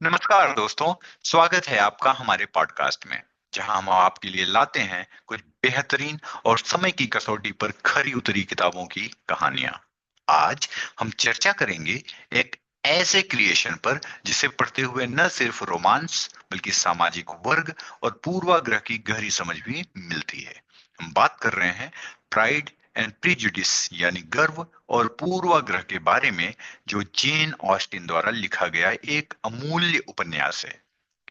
नमस्कार दोस्तों, स्वागत है आपका हमारे पॉडकास्ट में, जहां हम आपके लिए लाते हैं कुछ बेहतरीन और समय की कसौटी पर खरी उतरी किताबों की कहानियां। आज हम चर्चा करेंगे एक ऐसे क्रिएशन पर जिसे पढ़ते हुए न सिर्फ रोमांस बल्कि सामाजिक वर्ग और पूर्वाग्रह की गहरी समझ भी मिलती है। हम बात कर रहे हैं प्राइड एंड प्रीजुडिस यानी गर्व और पूर्वाग्रह के बारे में, जो जेन ऑस्टिन द्वारा लिखा गया एक अमूल्य उपन्यास है।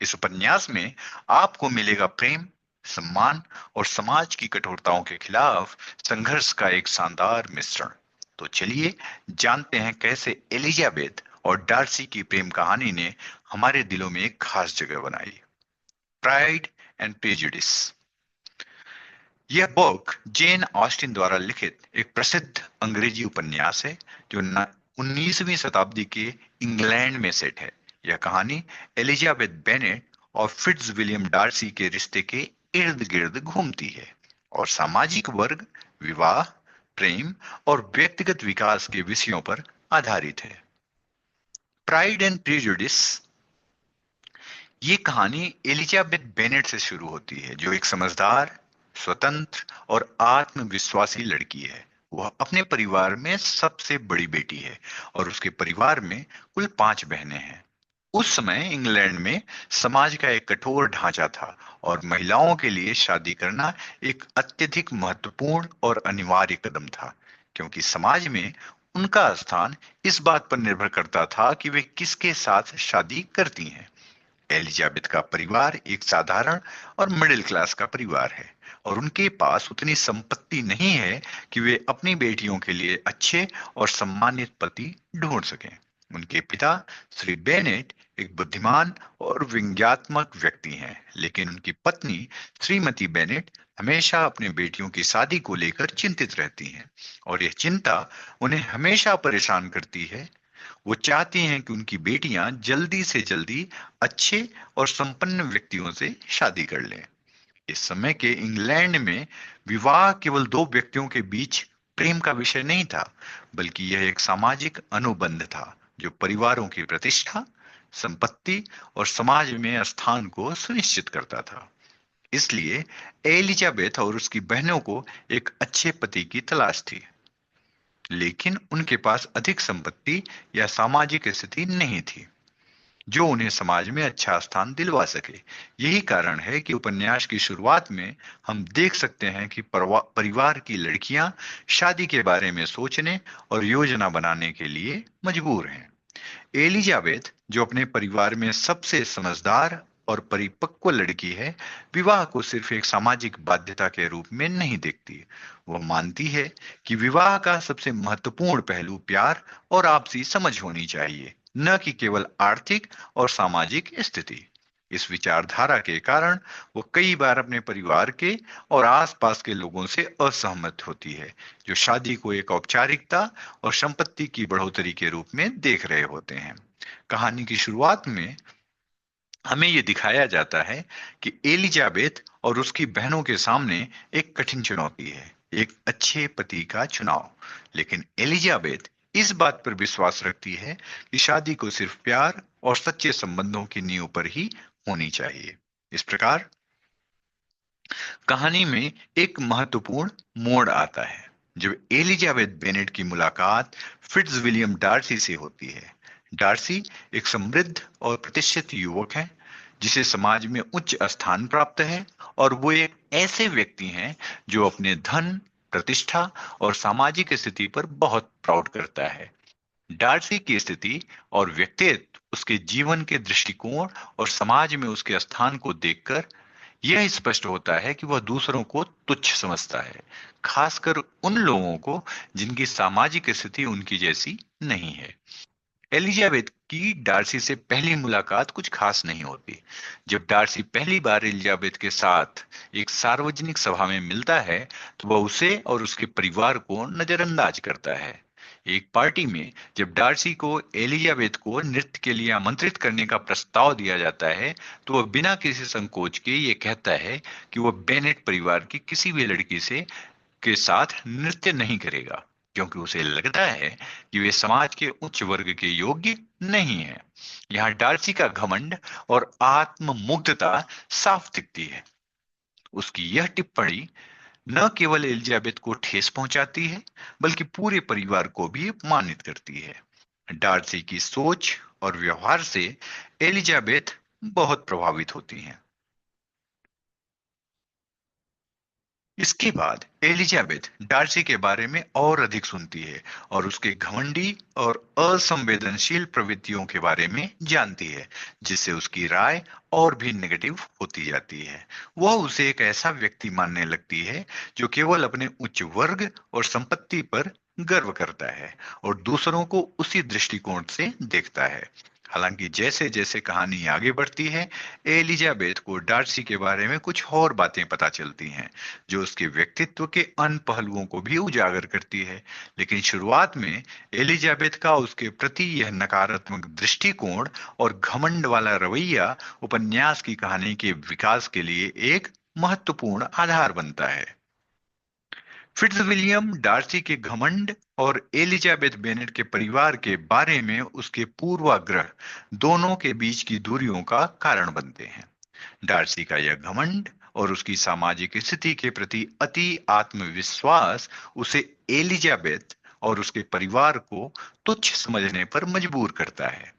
इस उपन्यास में आपको मिलेगा प्रेम, सम्मान और समाज की कठोरताओं के खिलाफ संघर्ष का एक शानदार मिश्रण। तो चलिए जानते हैं कैसे एलिजाबेथ और डार्सी की प्रेम कहानी ने हमारे दिलों में एक खास जगह बनाई। Pride and prejudice. यह बुक जेन ऑस्टिन द्वारा लिखित एक प्रसिद्ध अंग्रेजी उपन्यास है, जो 19वीं शताब्दी के इंग्लैंड में सेट है। यह कहानी एलिजाबेथ बेनेट और फिट्ज विलियम डार्सी के रिश्ते के इर्द गिर्द घूमती है और सामाजिक वर्ग, विवाह, प्रेम और व्यक्तिगत विकास के विषयों पर आधारित है। Pride and prejudice. ये कहानी एलिजाबेथ बेनेट से शुरू होती है, जो एक समझदार, स्वतंत्र और आत्मविश्वासी लड़की है। वह अपने परिवार में सबसे बड़ी बेटी है और उसके परिवार में कुल 5 बहनें हैं। उस समय इंग्लैंड में समाज का एक कठोर ढांचा था और महिलाओं के लिए शादी करना एक अत्यधिक महत्वपूर्ण और अनिवार्य कदम था, क्योंकि समाज में उनका स्थान इस बात पर निर्भर करता था कि वे किसके साथ शादी करती हैं। एलिजाबेथ का परिवार एक साधारण और मिडिल क्लास का परिवार है और उनके पास उतनी संपत्ति नहीं है कि वे अपनी बेटियों के लिए अच्छे और सम्मानित पति ढूंढ सकें। उनके पिता श्री बेनेट एक बुद्धिमान और व्यंग्यात्मक व्यक्ति हैं, लेकिन उनकी पत्नी श्रीमती बेनेट हमेशा अपनी बेटियों की शादी को लेकर चिंतित रहती हैं और यह चिंता उन्हें हमेशा परेशान करती है। वो चाहती हैं कि उनकी बेटियां जल्दी से जल्दी अच्छे और संपन्न व्यक्तियों से शादी कर लें। इस समय के इंग्लैंड में विवाह केवल दो व्यक्तियों के बीच प्रेम का विषय नहीं था, बल्कि यह एक सामाजिक अनुबंध था जो परिवारों की प्रतिष्ठा, संपत्ति और समाज में स्थान को सुनिश्चित करता था। इसलिए एलिजाबेथ और उसकी बहनों को एक अच्छे पति की तलाश थी, लेकिन उनके पास अधिक संपत्ति या सामाजिक स्थिति नहीं थी जो उन्हें समाज में अच्छा स्थान दिलवा सके। यही कारण है कि उपन्यास की शुरुआत में हम देख सकते हैं कि परिवार की लड़कियां शादी के बारे में सोचने और योजना बनाने के लिए मजबूर हैं। एलिजाबेथ, जो अपने परिवार में सबसे समझदार और परिपक्व लड़की है, विवाह को सिर्फ एक सामाजिक बाध्यता के रूप में नहीं देखती। वह मानती है कि विवाह का सबसे महत्वपूर्ण पहलू प्यार और आपसी समझ होनी चाहिए, न कि केवल आर्थिक और सामाजिक स्थिति। इस विचारधारा के कारण वो कई बार अपने परिवार के और आसपास के लोगों से असहमत होती है, जो शादी को एक औपचारिकता और संपत्ति की बढ़ोतरी के रूप में देख रहे होते हैं। कहानी की शुरुआत में हमें यह दिखाया जाता है कि एलिजाबेथ और उसकी बहनों के सामने एक कठिन चुनौती है, एक अच्छे पति का चुनाव। लेकिन एलिजाबेथ इस बात पर विश्वास रखती है कि शादी को सिर्फ प्यार और सच्चे संबंधों की नींव पर ही होनी चाहिए। इस प्रकार कहानी में एक महत्वपूर्ण मोड़ आता है जब एलिजाबेथ बेनेट की मुलाकात फिट्ज विलियम डार्सी से होती है। डार्सी एक समृद्ध और प्रतिष्ठित युवक है जिसे समाज में उच्च स्थान प्राप्त है और वो एक ऐसे व्यक्ति हैं जो अपने धन, प्रतिष्ठा और सामाजिक स्थिति पर बहुत प्राउड करता है। डार्सी की स्थिति और व्यक्तित्व उसके जीवन के दृष्टिकोण और समाज में उसके स्थान को देखकर यह स्पष्ट होता है कि वह दूसरों को तुच्छ समझता है, खासकर उन लोगों को जिनकी सामाजिक स्थिति उनकी जैसी नहीं है। एलिजाबेथ की डार्सी से पहली मुलाकात कुछ खास नहीं होती। जब डार्सी पहली बार एलिजाबेथ के साथ एक सार्वजनिक सभा में मिलता है, तो वह उसे और उसके परिवार को नजरअंदाज करता है। एक पार्टी में जब डार्सी को एलिजाबेथ को नृत्य के लिए आमंत्रित करने का प्रस्ताव दिया जाता है, तो वह बिना किसी संकोच के ये कहता है कि वह बेनेट परिवार की किसी भी लड़की से के साथ नृत्य नहीं करेगा। क्योंकि उसे लगता है कि वे समाज के उच्च वर्ग के योग्य नहीं है। यहाँ डार्सी का घमंड और आत्म मुग्धता साफ दिखती है। उसकी यह टिप्पणी न केवल एलिजाबेथ को ठेस पहुंचाती है, बल्कि पूरे परिवार को भी अपमानित करती है। डार्सी की सोच और व्यवहार से एलिजाबेथ बहुत प्रभावित होती हैं। इसके बाद एलिजाबेथ डार्सी के बारे में और अधिक सुनती है और उसके घमंडी और असंवेदनशील प्रवृत्तियों के बारे में जानती है, जिससे उसकी राय और भी नेगेटिव होती जाती है। वह उसे एक ऐसा व्यक्ति मानने लगती है जो केवल अपने उच्च वर्ग और संपत्ति पर गर्व करता है और दूसरों को उसी दृष्टिकोण से देखता है। हालांकि जैसे जैसे कहानी आगे बढ़ती है, एलिजाबेथ को डार्सी के बारे में कुछ और बातें पता चलती हैं, जो उसके व्यक्तित्व के अन्य पहलुओं को भी उजागर करती है। लेकिन शुरुआत में एलिजाबेथ का उसके प्रति यह नकारात्मक दृष्टिकोण और घमंड वाला रवैया उपन्यास की कहानी के विकास के लिए एक महत्वपूर्ण आधार बनता है। फिट्जविलियम डार्सी के घमंड और एलिजाबेथ बेनेट के परिवार के बारे में उसके पूर्वाग्रह दोनों के बीच की दूरियों का कारण बनते हैं। डार्सी का यह घमंड और उसकी सामाजिक स्थिति के प्रति अति आत्मविश्वास उसे एलिजाबेथ और उसके परिवार को तुच्छ समझने पर मजबूर करता है।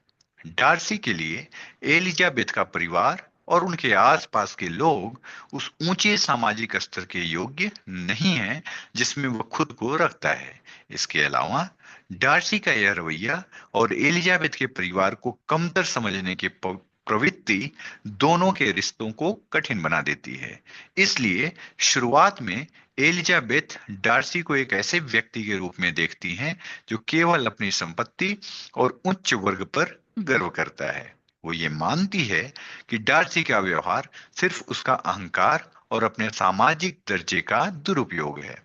डार्सी के लिए एलिजाबेथ का परिवार और उनके आसपास के लोग उस ऊंचे सामाजिक स्तर के योग्य नहीं हैं जिसमें वह खुद को रखता है। इसके अलावा डार्सी का यह रवैया और एलिजाबेथ के परिवार को कमतर समझने के प्रवृत्ति दोनों के रिश्तों को कठिन बना देती है। इसलिए शुरुआत में एलिजाबेथ डार्सी को एक ऐसे व्यक्ति के रूप में देखती हैं जो केवल अपनी संपत्ति और उच्च वर्ग पर गर्व करता है। वो ये मानती है कि डार्सी का व्यवहार सिर्फ उसका अहंकार और अपने सामाजिक दर्जे का दुरुपयोग है।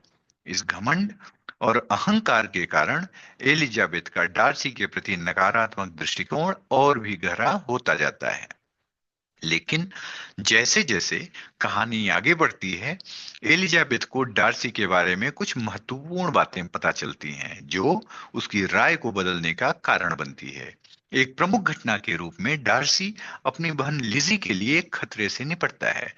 इस घमंड और अहंकार के कारण एलिजाबेथ का डार्सी के प्रति नकारात्मक दृष्टिकोण और भी गहरा होता जाता है। लेकिन जैसे जैसे कहानी आगे बढ़ती है, एलिजाबेथ को डार्सी के बारे में कुछ महत्वपूर्ण बातें पता चलती हैं जो उसकी राय को बदलने का कारण बनती है। एक प्रमुख घटना के रूप में डार्सी अपनी बहन लिजी के लिए खतरे से निपटता है,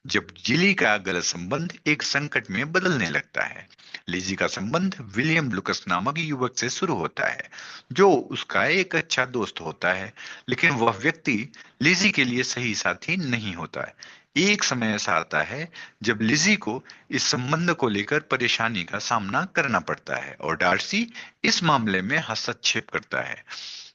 जब जिली का गलत संबंध एक संकट में बदलने लगता है। लिजी का संबंध विलियम लुकस नामक युवक से शुरू होता है, जो उसका एक अच्छा दोस्त होता है, लेकिन वह व्यक्ति लिजी के लिए सही साथी नहीं होता है। एक समय ऐसा आता है जब लिजी को इस संबंध को लेकर परेशानी का सामना करना पड़ता है और डार्सी इस मामले में हस्तक्षेप करता है।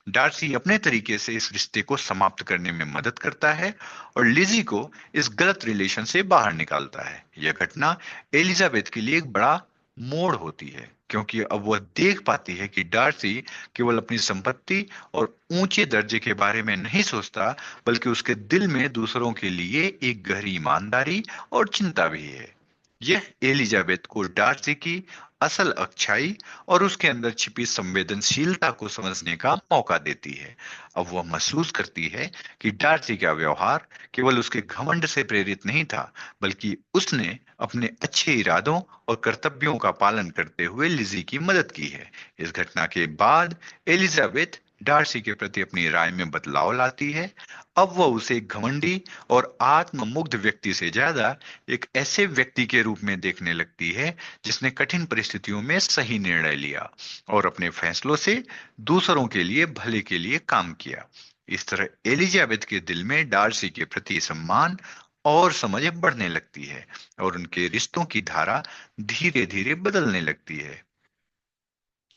डार्सी अपने तरीके से इस रिश्ते को समाप्त करने में मदद करता है और लिजी को इस गलत रिलेशन से बाहर निकालता है। यह घटना एलिजाबेथ के लिए एक बड़ा मोड़ होती है, क्योंकि अब वह देख पाती है कि डार्सी केवल अपनी संपत्ति और ऊंचे दर्जे के बारे में नहीं सोचता, बल्कि उसके दिल में दूसरों के लिए एक गहरी ईमानदारी और चिंता भी है। यह एलिजाबेथ को डार्सी की असल अच्छाई और उसके अंदर छिपी संवेदनशीलता को समझने का मौका देती है। अब वह महसूस करती है कि डार्सी का व्यवहार केवल उसके घमंड से प्रेरित नहीं था, बल्कि उसने अपने अच्छे इरादों और कर्तव्यों का पालन करते हुए लिजी की मदद की है। इस घटना के बाद एलिजाबेथ डार्सी के प्रति अपनी राय में बदलाव लाती है। अब वह उसे एक घमंडी और आत्ममुग्ध व्यक्ति से ज्यादा एक ऐसे व्यक्ति के रूप में देखने लगती है जिसने कठिन परिस्थितियों में सही निर्णय लिया और अपने फैसलों से दूसरों के लिए भले के लिए काम किया। इस तरह एलिजाबेथ के दिल में डार्सी के प्रति सम्मान और समझ बढ़ने लगती है और उनके रिश्तों की धारा धीरे धीरे बदलने लगती है।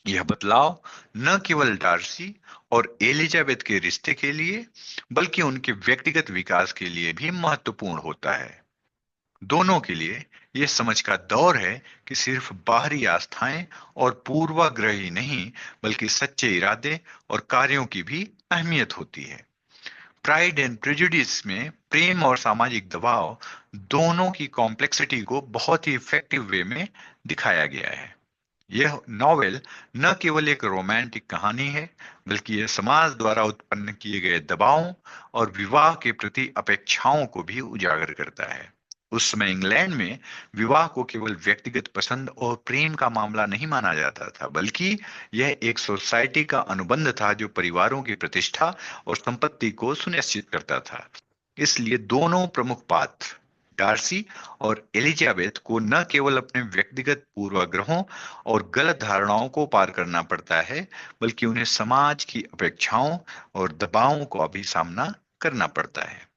यह बदलाव न केवल डार्सी और एलिजाबेथ के रिश्ते के लिए, बल्कि उनके व्यक्तिगत विकास के लिए भी महत्वपूर्ण होता है। दोनों के लिए यह समझ का दौर है कि सिर्फ बाहरी आस्थाएं और पूर्वाग्रह ही नहीं, बल्कि सच्चे इरादे और कार्यों की भी अहमियत होती है। प्राइड एंड प्रेजुडिस में प्रेम और सामाजिक दबाव दोनों की कॉम्प्लेक्सिटी को बहुत ही इफेक्टिव वे में दिखाया गया है। यह नॉवेल न केवल एक रोमांटिक कहानी है, बल्कि यह समाज द्वारा उत्पन्न किए गए दबावों और विवाह के प्रति अपेक्षाओं को भी उजागर करता है। उस समय इंग्लैंड में विवाह को केवल व्यक्तिगत पसंद और प्रेम का मामला नहीं माना जाता था, बल्कि यह एक सोसाइटी का अनुबंध था जो परिवारों की प्रतिष्ठा और संपत्ति को सुनिश्चित करता था। इसलिए दोनों प्रमुख पात्र डार्सी और एलिजाबेथ को न केवल अपने व्यक्तिगत पूर्वाग्रहों और गलत धारणाओं को पार करना पड़ता है, बल्कि उन्हें समाज की अपेक्षाओं और दबावों का भी सामना करना पड़ता है।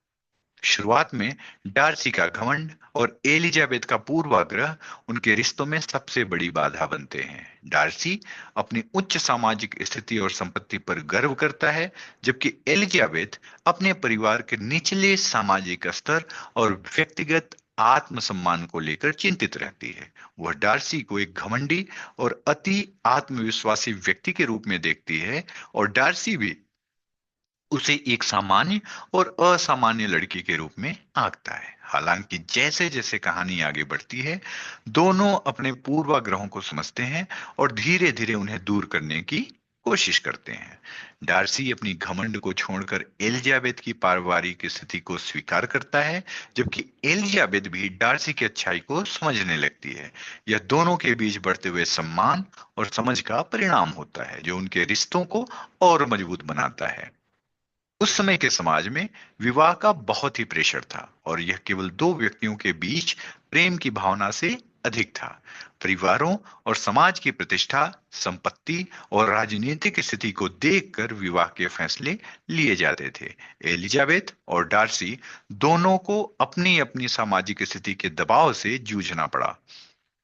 शुरुआत में डार्सी का घमंड और एलिजाबेथ का पूर्वाग्रह उनके रिश्तों में सबसे बड़ी बाधा बनते हैं। डार्सी अपनी उच्च सामाजिक स्थिति और संपत्ति पर गर्व करता है, जबकि एलिजाबेथ अपने परिवार के निचले सामाजिक स्तर और व्यक्तिगत आत्मसम्मान को लेकर चिंतित रहती है। वह डार्सी को एक घमंडी और अति आत्मविश्वासी व्यक्ति के रूप में देखती है, और डार्सी भी उसे एक सामान्य और असामान्य लड़की के रूप में आंकता है। हालांकि जैसे जैसे कहानी आगे बढ़ती है, दोनों अपने पूर्वाग्रहों को समझते हैं और धीरे धीरे उन्हें दूर करने की कोशिश करते हैं। डार्सी अपनी घमंड को छोड़कर एलिजाबेथ की पारिवारिक स्थिति को स्वीकार करता है, जबकि एलिजाबेथ भी डार्सी की अच्छाई को समझने लगती है। यह दोनों के बीच बढ़ते हुए सम्मान और समझ का परिणाम होता है, जो उनके रिश्तों को और मजबूत बनाता है। उस समय के समाज में विवाह का बहुत ही प्रेशर था, और यह केवल दो व्यक्तियों के बीच प्रेम की भावना से अधिक था। परिवारों और समाज की प्रतिष्ठा, संपत्ति और राजनीतिक स्थिति को देखकर विवाह के फैसले लिए जाते थे। एलिजाबेथ और डार्सी दोनों को अपनी अपनी सामाजिक स्थिति के दबाव से जूझना पड़ा।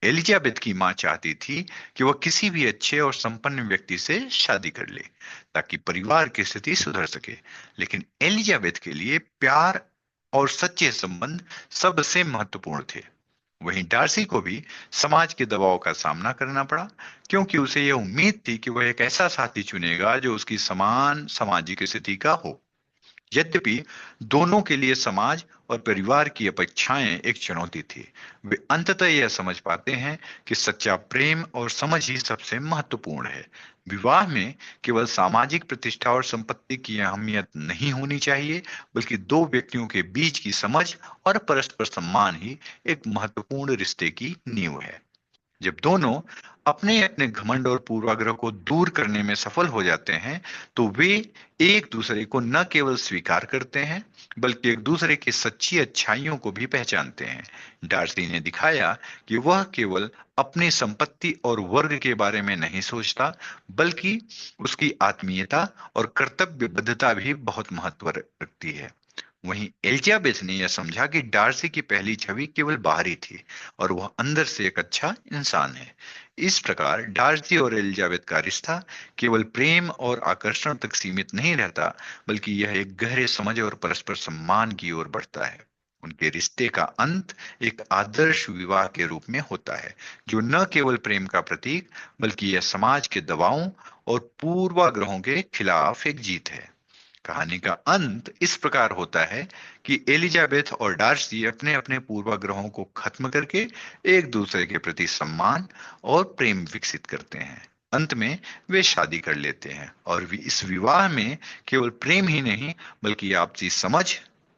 एलिजाबेथ की मां चाहती थी कि वह किसी भी अच्छे और संपन्न व्यक्ति से शादी कर ले, ताकि परिवार की स्थिति सुधर सके। लेकिन एलिजाबेथ के लिए प्यार और सच्चे संबंध सबसे महत्वपूर्ण थे। वहीं डार्सी को भी समाज के दबाव का सामना करना पड़ा, क्योंकि उसे यह उम्मीद थी कि वह एक ऐसा साथी चुनेगा जो उसकी समान सामाजिक स्थिति का हो। यद्यपि दोनों के लिए समाज और परिवार की अपेक्षाएं एक चुनौती थी, वे अंततः यह समझ पाते हैं कि सच्चा प्रेम और समझ ही सबसे महत्वपूर्ण है। विवाह में केवल सामाजिक प्रतिष्ठा और संपत्ति की अहमियत नहीं होनी चाहिए, बल्कि दो व्यक्तियों के बीच की समझ और परस्पर सम्मान ही एक महत्वपूर्ण रिश्ते की नींव है। जब दोनों अपने अपने घमंड और पूर्वाग्रह को दूर करने में सफल हो जाते हैं, तो वे एक दूसरे को न केवल स्वीकार करते हैं, बल्कि एक दूसरे की सच्ची अच्छाइयों को भी पहचानते हैं। डार्सी ने दिखाया कि वह केवल अपनी संपत्ति और वर्ग के बारे में नहीं सोचता, बल्कि उसकी आत्मीयता और कर्तव्यबद्धता भी बहुत महत्व रखती है। वहीं एलिजाबेथ ने यह समझा कि डार्सी की पहली छवि केवल बाहरी थी, और वह अंदर से एक अच्छा इंसान है। इस प्रकार डार्सी और एलिजाबेथ का रिश्ता केवल प्रेम और आकर्षण तक सीमित नहीं रहता, बल्कि यह एक गहरे समझ और परस्पर सम्मान की ओर बढ़ता है। उनके रिश्ते का अंत एक आदर्श विवाह के रूप में होता है, जो न केवल प्रेम का प्रतीक, बल्कि यह समाज के दबावों और पूर्वाग्रहों के खिलाफ एक जीत है। कहानी का अंत इस प्रकार होता है कि एलिजाबेथ और डार्सी अपने अपने पूर्वाग्रहों को खत्म करके एक दूसरे के प्रति सम्मान और प्रेम विकसित करते हैं। अंत में वे शादी कर लेते हैं, और इस विवाह में केवल प्रेम ही नहीं, बल्कि आपसी समझ,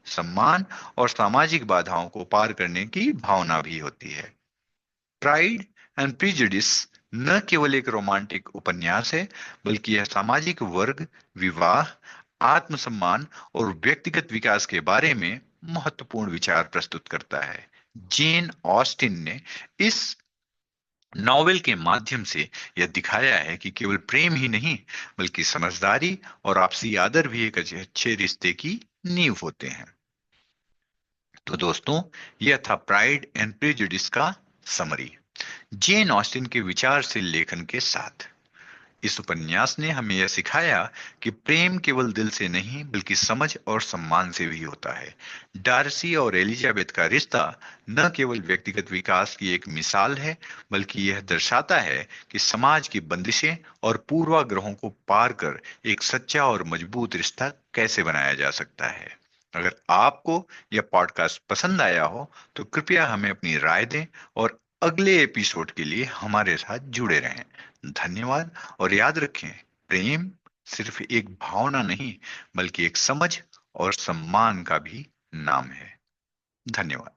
सम्मान और सामाजिक बाधाओं को पार करने की भावना भी होती है। प्राइड एंड प्रिजुडिस न केवल एक रोमांटिक उपन्यास है, बल्कि यह सामाजिक वर्ग, विवाह, आत्मसम्मान और व्यक्तिगत विकास के बारे में महत्वपूर्ण विचार प्रस्तुत करता है। जेन ऑस्टिन ने इस नॉवेल के माध्यम से यह दिखाया है कि केवल प्रेम ही नहीं, बल्कि समझदारी और आपसी आदर भी एक अच्छे रिश्ते की नींव होते हैं। तो दोस्तों, यह था प्राइड एंड प्रेजुडिस का समरी, जेन ऑस्टिन के विचार से लेखन के साथ। इस उपन्यास ने हमें यह सिखाया कि प्रेम केवल दिल से नहीं, बल्कि समझ और सम्मान से भी होता है। डार्सी और एलिजाबेथ का रिश्ता न केवल व्यक्तिगत विकास की एक मिसाल है, बल्कि यह दर्शाता है कि समाज की बंदिशें और पूर्वाग्रहों को पार कर एक सच्चा और मजबूत रिश्ता कैसे बनाया जा सकता है। अगर आपको यह पॉडकास्ट पसंद आया हो, तो कृपया हमें अपनी राय दें और अगले एपिसोड के लिए हमारे साथ जुड़े रहें। धन्यवाद, और याद रखें, प्रेम सिर्फ एक भावना नहीं, बल्कि एक समझ और सम्मान का भी नाम है। धन्यवाद।